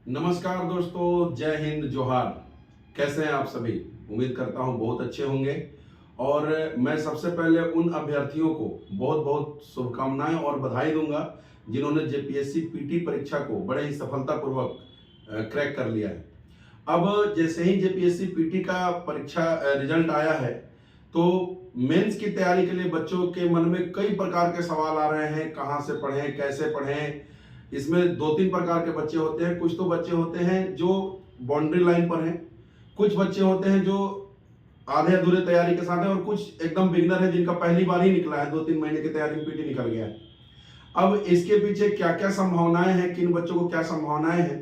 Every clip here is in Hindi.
नमस्कार दोस्तों, जय हिंद, जोहार। कैसे हैं आप सभी? उम्मीद करता हूं बहुत अच्छे होंगे। और मैं सबसे पहले उन अभ्यर्थियों को बहुत बहुत शुभकामनाएं और बधाई दूंगा जिन्होंने जेपीएससी पीटी परीक्षा को बड़े ही सफलतापूर्वक क्रैक कर लिया है। अब जैसे ही जेपीएससी पीटी का परीक्षा रिजल्ट आया है, तो मेंस की तैयारी के लिए बच्चों के मन में कई प्रकार के सवाल आ रहे हैं। कहाँ से पढ़ें, कैसे पढ़ें। इसमें दो तीन प्रकार के बच्चे होते हैं। कुछ तो बच्चे होते हैं जो बाउंड्री लाइन पर हैं, कुछ बच्चे होते हैं जो आधे अधूरे तैयारी के साथ हैं, और कुछ एकदम बिगिनर है जिनका पहली बार ही निकला है, 2-3 महीने की तैयारी में पीटी निकल गया है। अब इसके पीछे क्या क्या संभावनाएं हैं, किन बच्चों को क्या संभावनाएं हैं,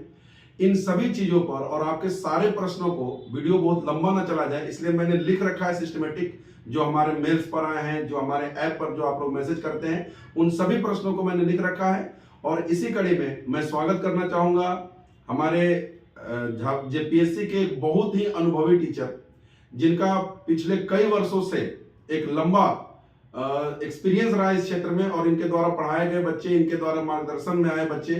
इन सभी चीजों पर और आपके सारे प्रश्नों को, वीडियो बहुत लंबा ना चला जाए इसलिए मैंने लिख रखा है सिस्टमेटिक, जो हमारे मेल्स पर आए हैं, जो हमारे ऐप पर जो आप लोग मैसेज करते हैं, उन सभी प्रश्नों को मैंने लिख रखा है। और इसी कड़ी में मैं स्वागत करना चाहूंगा हमारे जेपीएससी के एक बहुत ही अनुभवी टीचर, जिनका पिछले कई वर्षों से एक लंबा एक्सपीरियंस रहा इस क्षेत्र में, और इनके द्वारा पढ़ाए गए बच्चे, इनके द्वारा मार्गदर्शन में आए बच्चे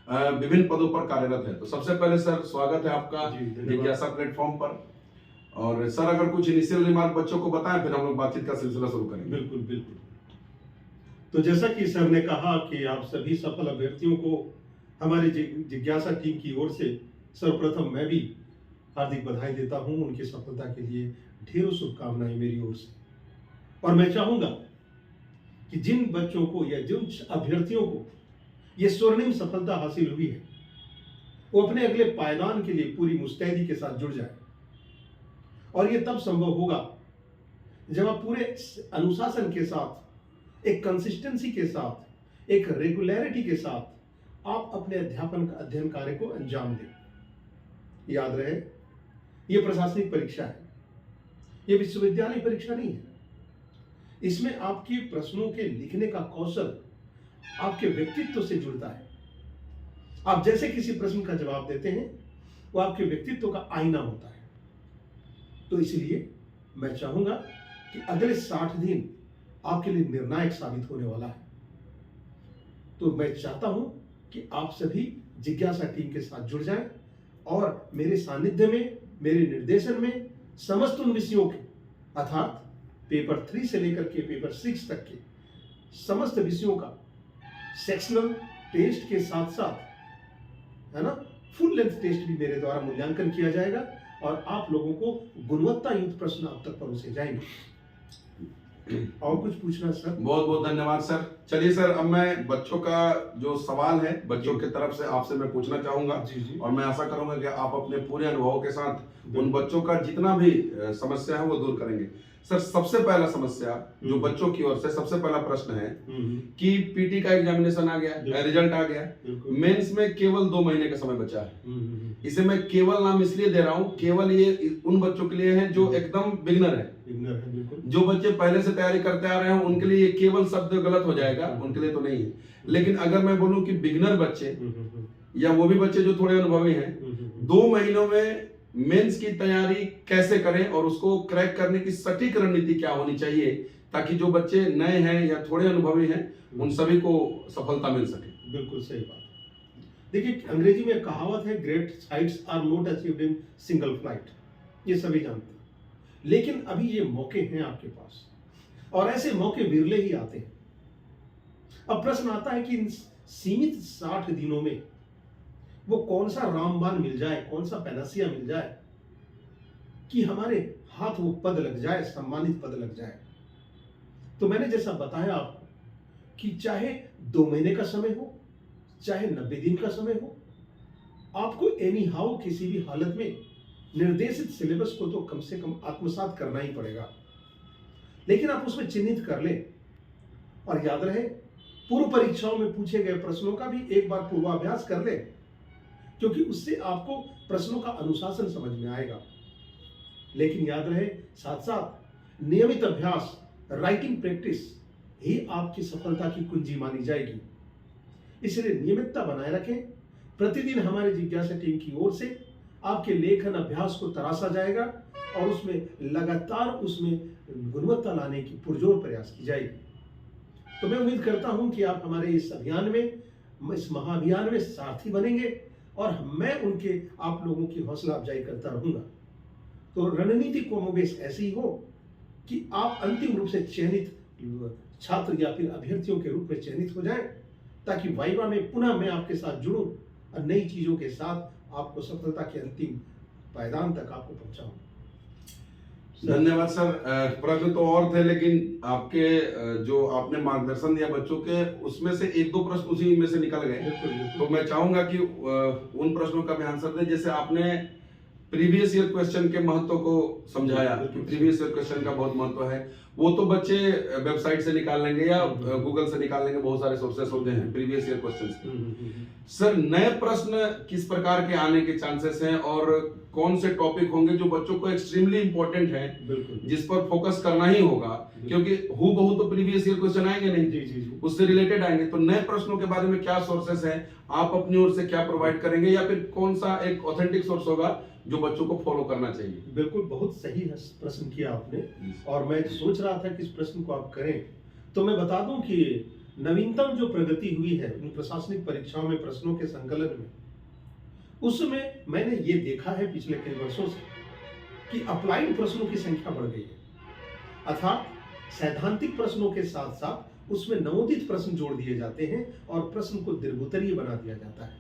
विभिन्न पदों पर कार्यरत है। तो सबसे पहले सर, स्वागत है आपका जिज्ञासा प्लेटफॉर्म पर। और सर, अगर कुछ इनिशियल रिमार्क बच्चों को बताएं, फिर हम लोग बातचीत का सिलसिला शुरू करेंगे। बिल्कुल बिल्कुल। तो जैसा कि सर ने कहा कि आप सभी सफल अभ्यर्थियों को हमारी जिज्ञासा टीम की ओर से सर्वप्रथम मैं भी हार्दिक बधाई देता हूं। उनकी सफलता के लिए ढेरों शुभकामनाएं मेरी ओर से। और मैं चाहूंगा कि जिन बच्चों को या जिन अभ्यर्थियों को यह स्वर्णिम सफलता हासिल हुई है, वो अपने अगले पायदान के लिए पूरी मुस्तैदी के साथ जुड़ जाए। और यह तब संभव होगा जब आप पूरे अनुशासन के साथ, एक कंसिस्टेंसी के साथ, एक रेगुलरिटी के साथ आप अपने अध्ययन कार्य को अंजाम दें। याद रहे, यह प्रशासनिक परीक्षा है, यह विश्वविद्यालय परीक्षा नहीं है। इसमें आपके प्रश्नों के लिखने का कौशल आपके व्यक्तित्व से जुड़ता है। आप जैसे किसी प्रश्न का जवाब देते हैं, वो आपके व्यक्तित्व का आईना होता है। तो इसलिए मैं चाहूंगा कि अगले 60 दिन आपके लिए निर्णायक साबित होने वाला है। तो मैं चाहता हूं कि आप सभी जिज्ञासा टीम के साथ जुड़ जाएं और मेरे सानिध्य में, मेरे निर्देशन में समस्त उन विषयों के, अर्थात पेपर 3 से लेकर के पेपर 6 तक के समस्त विषयों का सेक्शनल टेस्ट के साथ साथ, है ना, फुल लेंथ टेस्ट भी मेरे द्वारा मूल्यांकन किया जाएगा और आप लोगों को गुणवत्ता युक्त प्रश्न अब तक परोसे जाएंगे। और कुछ पूछना सर? बहुत बहुत धन्यवाद सर। चलिए सर, अब मैं बच्चों का जो सवाल है बच्चों की तरफ से आपसे मैं पूछना चाहूंगा। जी। और मैं आशा करूंगा कि आप अपने पूरे अनुभव के साथ उन बच्चों का जितना भी समस्या है वो दूर करेंगे। सर, सबसे पहला समस्या जो बच्चों की ओर से सबसे पहला प्रश्न है कि पीटी का एग्जामिनेशन आ गया, रिजल्ट आ गया, मेंस में केवल 2 महीने का समय बचा है। इसे मैं केवल नाम इसलिए दे रहा हूं, केवल ये उन बच्चों के लिए है जो एकदम बिगिनर है। जो बच्चे पहले से तैयारी करते आ रहे हैं उनके लिए ये केवल शब्द गलत हो जाएगा, उनके लिए तो नहीं है। लेकिन अगर मैं बोलूं कि बिगिनर बच्चे या वो भी बच्चे जो थोड़े अनुभवी हैं, 2 महीनों में मेंस की तैयारी कैसे करें और उसको क्रैक करने की सटीक रणनीति क्या होनी चाहिए, ताकि जो बच्चे नए हैं या थोड़े अनुभवी हैं उन सभी को सफलता मिल सके। बिल्कुल सही बात। देखिए, अंग्रेजी में कहावत है, great heights are not achieved in single flight. ये सभी जानते हैं। लेकिन अभी ये मौके हैं आपके पास, और ऐसे मौके विरले ही आते हैं। अब प्रश्न आता है कि इन सीमित 60 दिनों में वो कौन सा रामबाण मिल जाए, कौन सा पैनासिया मिल जाए कि हमारे हाथ वो पद लग जाए, सम्मानित पद लग जाए। तो मैंने जैसा बताया आपको कि चाहे 2 महीने का समय हो, चाहे 90 दिन का समय हो, आपको एनी हाउ किसी भी हालत में निर्देशित सिलेबस को तो कम से कम आत्मसात करना ही पड़ेगा। लेकिन आप उसमें चिन्हित कर लें, और याद रहे, पूर्व परीक्षाओं में पूछे गए प्रश्नों का भी एक बार पूर्वाभ्यास कर लें, क्योंकि उससे आपको प्रश्नों का अनुशासन समझ में आएगा। लेकिन याद रहे, साथ साथ नियमित अभ्यास, राइटिंग प्रैक्टिस ही आपकी सफलता की कुंजी मानी जाएगी। इसलिए नियमितता बनाए रखें। प्रतिदिन हमारे जिज्ञासा टीम की ओर से आपके लेखन अभ्यास को तराशा जाएगा और उसमें लगातार उसमें गुणवत्ता लाने की पुरजोर प्रयास की जाएगी। तो मैं उम्मीद करता हूं कि आप हमारे इस अभियान में, इस महाअभियान में सारथी बनेंगे और मैं उनके आप लोगों की हौसला अफजाई करता रहूंगा। तो रणनीति कमोबेश ऐसी हो कि आप अंतिम रूप से चयनित छात्र या फिर अभ्यर्थियों के रूप में चयनित हो जाएं, ताकि वाइवा में पुनः मैं आपके साथ जुड़ूं और नई चीजों के साथ आपको सफलता के अंतिम पायदान तक आपको पहुंचाऊं। धन्यवाद सर। प्रश्न तो और थे, लेकिन आपके जो आपने मार्गदर्शन दिया बच्चों के, उसमें से एक दो प्रश्न उसी में से निकल गए। तो मैं चाहूंगा कि उन प्रश्नों का भी आंसर दें। जैसे आपने प्रीवियस ईयर क्वेश्चन के महत्व को समझाया कि प्रीवियस ईयर क्वेश्चन का बहुत महत्व है। वो तो बच्चे वेबसाइट से निकाल लेंगे या गूगल से निकाल लेंगे, बहुत सारे सोर्सेस होते हैं प्रीवियस ईयर क्वेश्चन। सर, नए प्रश्न किस प्रकार के आने के चांसेस हैं और कौन से टॉपिक होंगे जो बच्चों को एक्सट्रीमली इंपॉर्टेंट है, जिस पर फोकस करना ही होगा, क्योंकि हूबहू तो प्रीवियस ईयर क्वेश्चन आएंगे नहीं, उससे रिलेटेड आएंगे। तो नए प्रश्नों के बारे में क्या सोर्सेस हैं, आप अपनी ओर से क्या प्रोवाइड करेंगे, या फिर कौन सा एक ऑथेंटिक सोर्स होगा जो बच्चों को फॉलो करना चाहिए? बिल्कुल, बहुत सही प्रश्न किया आपने, और मैं सोच रहा था कि इस प्रश्न को आप करें। तो मैं बता दूं कि नवीनतम जो प्रगति हुई है इन प्रशासनिक परीक्षाओं में प्रश्नों के संकलन में, उसमें मैंने ये देखा है पिछले कई वर्षों से कि अप्लाइड प्रश्नों की संख्या बढ़ गई है। अर्थात सैद्धांतिक प्रश्नों के साथ साथ उसमें नवोदित प्रश्न जोड़ दिए जाते हैं और प्रश्न को दीर्घोत्तरीय बना दिया जाता है।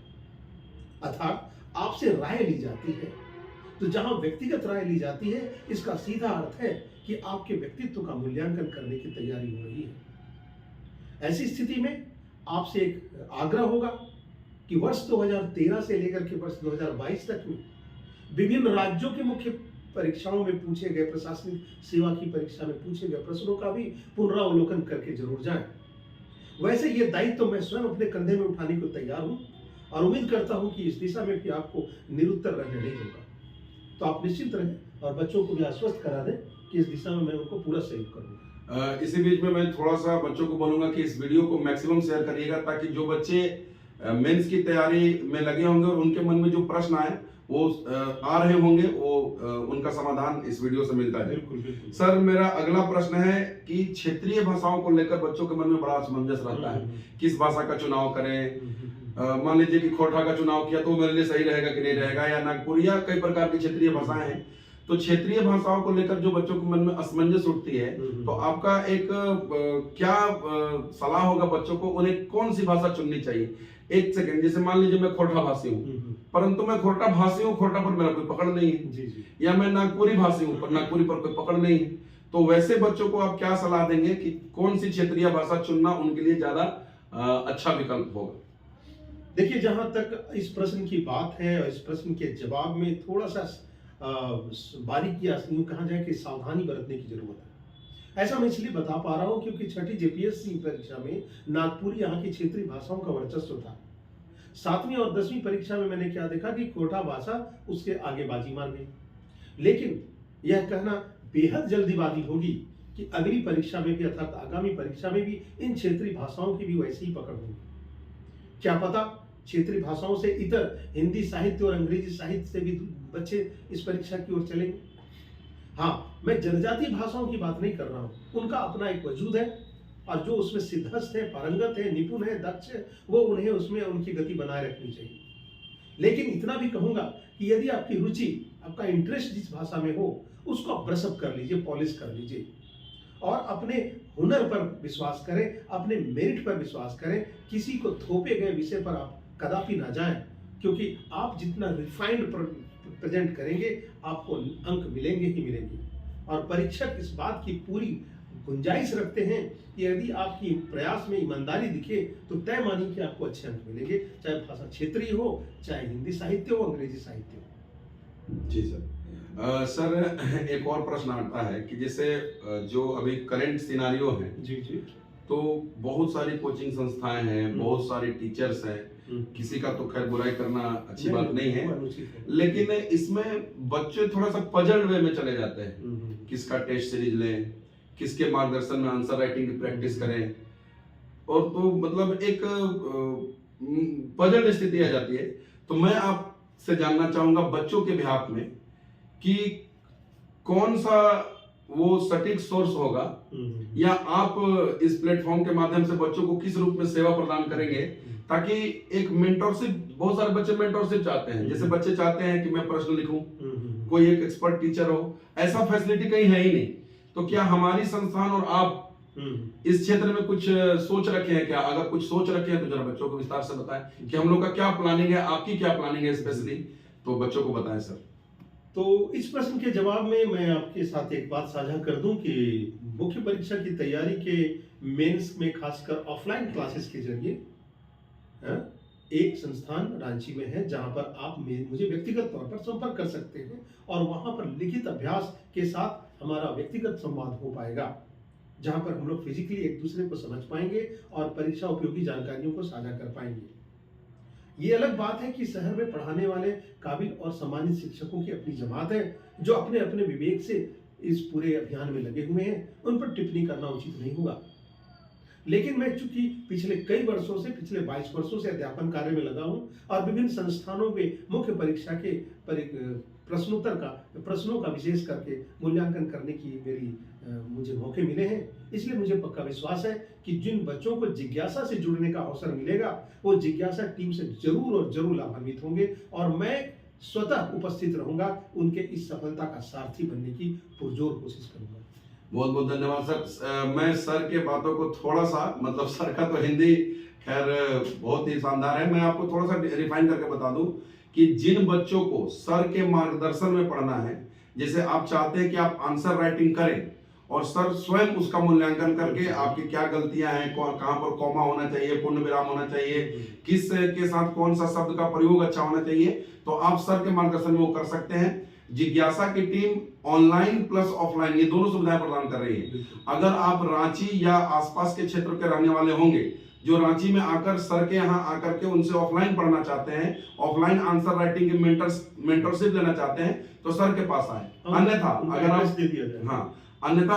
अर्थात आपसे राय ली जाती है। तो जहां व्यक्तिगत राय ली जाती है, इसका सीधा अर्थ है कि आपके व्यक्तित्व का मूल्यांकन करने की तैयारी हो रही है। ऐसी स्थिति में आपसे एक आग्रह होगा कि वर्ष 2013 से लेकर के वर्ष 2022 तक में विभिन्न राज्यों के मुख्य परीक्षाओं में पूछे गए, प्रशासनिक सेवा की परीक्षा में पूछे गए प्रश्नों का भी पुनरावलोकन करके जरूर जाएं। वैसे ये दायित्व तो मैं स्वयं अपने कंधे में उठाने को तैयार हूं और उम्मीद करता हूं कि इस दिशा में भी आपको निरुत्तर रहने नहीं दूंगा। तो आप निश्चिंत रहें और बच्चों को भी आश्वस्त करा दें कि इस दिशा में मैं उनको पूरा सहयोग करूंगा। इसी बीच में मैं थोड़ा सा बच्चों को बोलूंगा कि इस वीडियो को मैक्सिमम शेयर करिएगा, ताकि जो बच्चे मेंस की तैयारी में लगे होंगे और उनके मन में जो प्रश्न आए वो आ रहे होंगे, वो उनका समाधान इस वीडियो से मिलता है। बिल्कुल बिल्कुल। सर, मेरा अगला प्रश्न है कि क्षेत्रीय भाषाओं को लेकर बच्चों के मन में बड़ा असमंजस रहता है, किस भाषा का चुनाव करें। मान लीजिए कि खोरठा का चुनाव किया तो मेरे लिए सही रहेगा कि नहीं रहेगा, या नागपुरी, या कई प्रकार की क्षेत्रीय भाषाएं हैं। तो क्षेत्रीय भाषाओं को लेकर जो बच्चों के मन में असमंजस उठती है, तो आपका एक क्या सलाह होगा बच्चों को, उन्हें कौन सी भाषा चुननी चाहिए? एक सेकंड, जैसे मान लीजिए मैं खोरठा भाषी हूँ, परंतु मैं खोरठा भाषी हूँ, खोरठा पर मेरा कोई पकड़ नहीं है, जी। या मैं नागपुरी भाषी हूँ पर नागपुरी पर कोई पकड़ नहीं है। तो वैसे बच्चों को आप क्या सलाह देंगे कि कौन सी क्षेत्रीय भाषा चुनना उनके लिए ज्यादा अच्छा विकल्प होगा? देखिए, जहां तक इस प्रश्न की बात है और इस प्रश्न के जवाब में थोड़ा सा बारीकियां यूं कहा जाए कि सावधानी बरतने की जरूरत है। ऐसा मैं इसलिए बता पा रहा हूं क्योंकि छठी जेपीएससी परीक्षा में नागपुरी यहाँ की क्षेत्रीय भाषाओं का वर्चस्व था। 7वीं और 10वीं परीक्षा में मैंने क्या देखा कि कोटा भाषा उसके आगे बाजी मार गई। लेकिन यह कहना बेहद जल्दीबाजी होगी कि अगली परीक्षा में भी, अर्थात आगामी परीक्षा में भी इन क्षेत्रीय भाषाओं की भी वैसी ही पकड़ होगी। क्या पता क्षेत्रीय भाषाओं से इतर हिंदी साहित्य और अंग्रेजी साहित्य से भी बच्चे इस परीक्षा की ओर चलेंगे। हाँ, मैं जनजातीय भाषाओं की बात नहीं कर रहा हूँ, उनका अपना एक वजूद है और जो उसमें सिद्धस्त है, पारंगत है, निपुण है, दक्ष है, वो उन्हें उसमें उनकी गति बनाए रखनी चाहिए। लेकिन इतना भी कहूंगा कि यदि आपकी रुचि, आपका इंटरेस्ट जिस भाषा में हो, उसको आप ब्रशअप कर लीजिए, पॉलिश कर लीजिए और अपने हुनर पर विश्वास करें, अपने मेरिट पर विश्वास करें। किसी को थोपे गए विषय पर आप कदापि ना जाएं, क्योंकि आप जितना रिफाइंड प्रेजेंट करेंगे आपको अंक मिलेंगे ही मिलेंगे। और परीक्षक इस बात की पूरी गुंजाइश रखते हैं कि यदि आपकी प्रयास में ईमानदारी दिखे तो तय मानिए कि आपको अच्छे अंक मिलेंगे, चाहे भाषा क्षेत्रीय हो, चाहे हिंदी साहित्य हो, अंग्रेजी साहित्य हो। जी सर। सर, एक और प्रश्न आता है कि जैसे जो अभी करंट सिनारियो है, जी, तो बहुत सारी कोचिंग संस्थाएं हैं, बहुत सारे टीचर्स हैं, किसी का तो खैर बुराई करना अच्छी बात नहीं है, लेकिन इसमें बच्चे थोड़ा सा पजल्ड वे में चले जाते हैं। किसका टेस्ट सीरीज लें, किसके मार्गदर्शन में आंसर राइटिंग की प्रैक्टिस करें, और तो मतलब एक पजल्ड स्थिति आ जाती है। तो मैं आपसे जानना चाहूंगा बच्चों के बिहाफ में कि कौन सा वो सटीक सोर्स होगा, या आप इस प्लेटफॉर्म के माध्यम से बच्चों को किस रूप में सेवा प्रदान करेंगे ताकि एक मेंटरशिप, बहुत सारे बच्चे मेंटरशिप चाहते हैं, जैसे बच्चे चाहते हैं कि मैं प्रश्न लिखूं, कोई एक एक्सपर्ट टीचर हो, ऐसा फैसिलिटी कहीं है ही नहीं। तो क्या हमारी संस्थान और आप इस क्षेत्र में कुछ सोच रखे हैं क्या? अगर कुछ सोच रखे हैं तो जरा बच्चों को विस्तार से बताएं कि हम लोग का क्या प्लानिंग है, आपकी क्या प्लानिंग है स्पेशली, तो बच्चों को बताएं सर। तो इस प्रश्न के जवाब में मैं आपके साथ एक बात साझा कर दूं कि मुख्य परीक्षा की तैयारी के मेंस में खासकर ऑफलाइन क्लासेस के जरिए एक संस्थान रांची में है जहां पर आप मुझे व्यक्तिगत तौर पर संपर्क कर सकते हैं और वहां पर लिखित अभ्यास के साथ हमारा व्यक्तिगत संवाद हो पाएगा, जहां पर हम लोग फिजिकली एक दूसरे को समझ पाएंगे और परीक्षा उपयोगी जानकारियों को साझा कर पाएंगे। ये अलग बात है कि शहर में पढ़ाने वाले काबिल और सम्मानित शिक्षकों की अपनी जमात है जो अपने अपने विवेक से इस पूरे अभियान में लगे हुए हैं, उन पर टिप्पणी करना उचित नहीं होगा। लेकिन मैं चूंकि पिछले 22 वर्षों से अध्यापन कार्य में लगा हूं और विभिन्न संस्थानों में मुख्य परीक्षा के प्रश्नों का विशेष करके मूल्यांकन करने की मुझे मौके मिले हैं, इसलिए मुझे पक्का विश्वास है कि जिन बच्चों को जिज्ञासा से जुड़ने का अवसर मिलेगा वो जिज्ञासा टीम से जरूर लाभान्वित होंगे और मैं स्वतः उपस्थित रहूंगा, उनके इस सफलता का सारथी बनने की पुरजोर कोशिश करूंगा। बहुत बहुत धन्यवाद सर। मैं सर के बातों को थोड़ा सा, मतलब सर का तो हिंदी खैर बहुत ही शानदार है, मैं आपको थोड़ा सा रिफाइन करके बता दूं कि जिन बच्चों को सर के मार्गदर्शन में पढ़ना है, जैसे आप चाहते हैं कि आप आंसर राइटिंग करें और सर स्वयं उसका मूल्यांकन करके आपकी क्या गलतियां हैं, कहां पर कॉमा होना चाहिए, पूर्ण विराम होना चाहिए, किस के साथ कौन सा शब्द का प्रयोग अच्छा होना चाहिए, तो आप सर के मार्गदर्शन में वो कर सकते हैं। जिज्ञासा की टीम ऑनलाइन प्लस ऑफलाइन ये दोनों सुविधाएं प्रदान कर रही है। अगर आप रांची या आसपास के क्षेत्र के रहने वाले होंगे जो रांची में आकर सर के यहाँ आकर के उनसे ऑफलाइन पढ़ना चाहते हैं, ऑफलाइन आंसर राइटिंग की मेंटरशिप लेना चाहते हैं, तो सर के पास आए। अन्यथा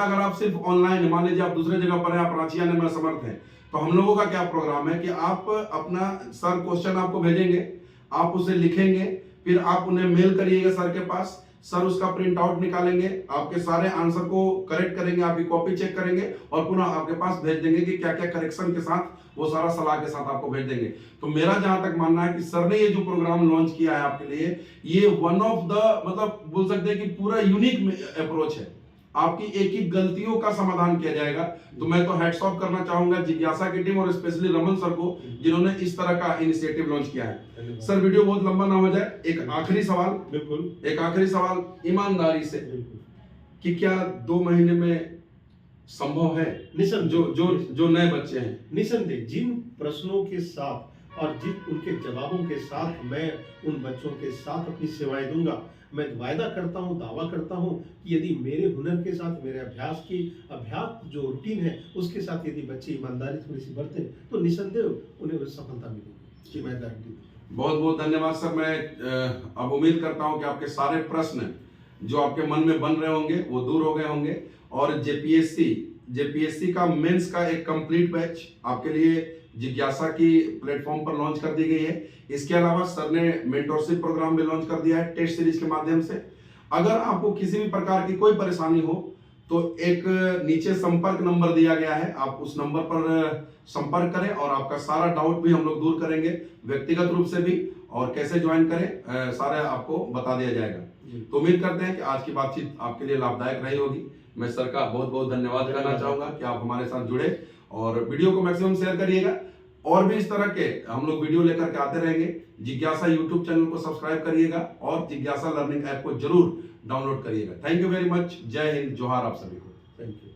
अगर आप सिर्फ ऑनलाइन, मान लीजिए आप दूसरे जगह पर हैं, आप रांची आने में असमर्थ हैं, तो हम लोगों का क्या प्रोग्राम है कि आप अपना सर क्वेश्चन आपको भेजेंगे, आप उसे लिखेंगे, फिर आप उन्हें मेल करिएगा सर के पास, सर उसका प्रिंट आउट निकालेंगे, आपके सारे आंसर को करेक्ट करेंगे, आपकी कॉपी चेक करेंगे और पुनः आपके पास भेज देंगे कि क्या क्या करेक्शन के साथ, वो सारा सलाह के साथ आपको भेज देंगे। तो मेरा जहां तक मानना है कि सर ने ये जो प्रोग्राम लॉन्च किया है आपके लिए, ये वन ऑफ द, मतलब बोल सकते हैं कि पूरा यूनिक अप्रोच है, आपकी एक ही गलतियों का समाधान किया जाएगा। तो मैं तो हैट्स ऑफ करना चाहूंगा जिज्ञासा की टीम और स्पेशली रमन सर को, जिन्होंने इस तरह का इनिशिएटिव लॉन्च किया है। सर वीडियो बहुत लंबा ना हो जाए, एक आखिरी सवाल, बिल्कुल एक आखिरी सवाल ईमानदारी से, कि क्या 2 महीने में संभव है? जो नए बच्चे हैं, निसंदेह जिन प्रश्नों के साथ और जिन उनके जवाबों के साथ मैं उन बच्चों के साथ अपनी सेवाएं दूंगा, मैं वायदा करता हूं, दावा करता हूं कि यदि मेरे हुनर के साथ, मेरे अभ्यास जो रूटीन है उसके साथ यदि बच्चे ईमानदारी थोड़ी सी बरतें तो निसंदेह उन्हें सफलता मिलेगी, मैं गारंटी। बहुत बहुत धन्यवाद सर। मैं अब उम्मीद करता हूं कि आपके सारे प्रश्न जो आपके मन में बन रहे होंगे वो दूर हो गए होंगे और जेपीएससी का मेंस का एक कंप्लीट बैच आपके लिए जिज्ञासा की प्लेटफॉर्म पर लॉन्च कर दी गई है। इसके अलावा सर ने मेंटरशिप प्रोग्राम भी लॉन्च कर दिया है टेस्ट सीरीज के माध्यम से। अगर आपको किसी भी प्रकार की कोई परेशानी हो तो एक नीचे संपर्क नंबर दिया गया है, आप उस नंबर पर संपर्क करें और आपका सारा डाउट भी हम लोग दूर करेंगे, व्यक्तिगत रूप से भी, और कैसे ज्वाइन करें सारा आपको बता दिया जाएगा। तो उम्मीद करते हैं कि आज की बातचीत आपके लिए लाभदायक रही होगी। मैं सर का बहुत बहुत धन्यवाद करना चाहूंगा कि आप हमारे साथ जुड़े और वीडियो को मैक्सिमम शेयर करिएगा। और भी इस तरह के हम लोग वीडियो लेकर के आते रहेंगे। जिज्ञासा यूट्यूब चैनल को सब्सक्राइब करिएगा और जिज्ञासा लर्निंग ऐप को जरूर डाउनलोड करिएगा। Thank you very much. जय हिंद, जोहार आप सभी को। Thank you.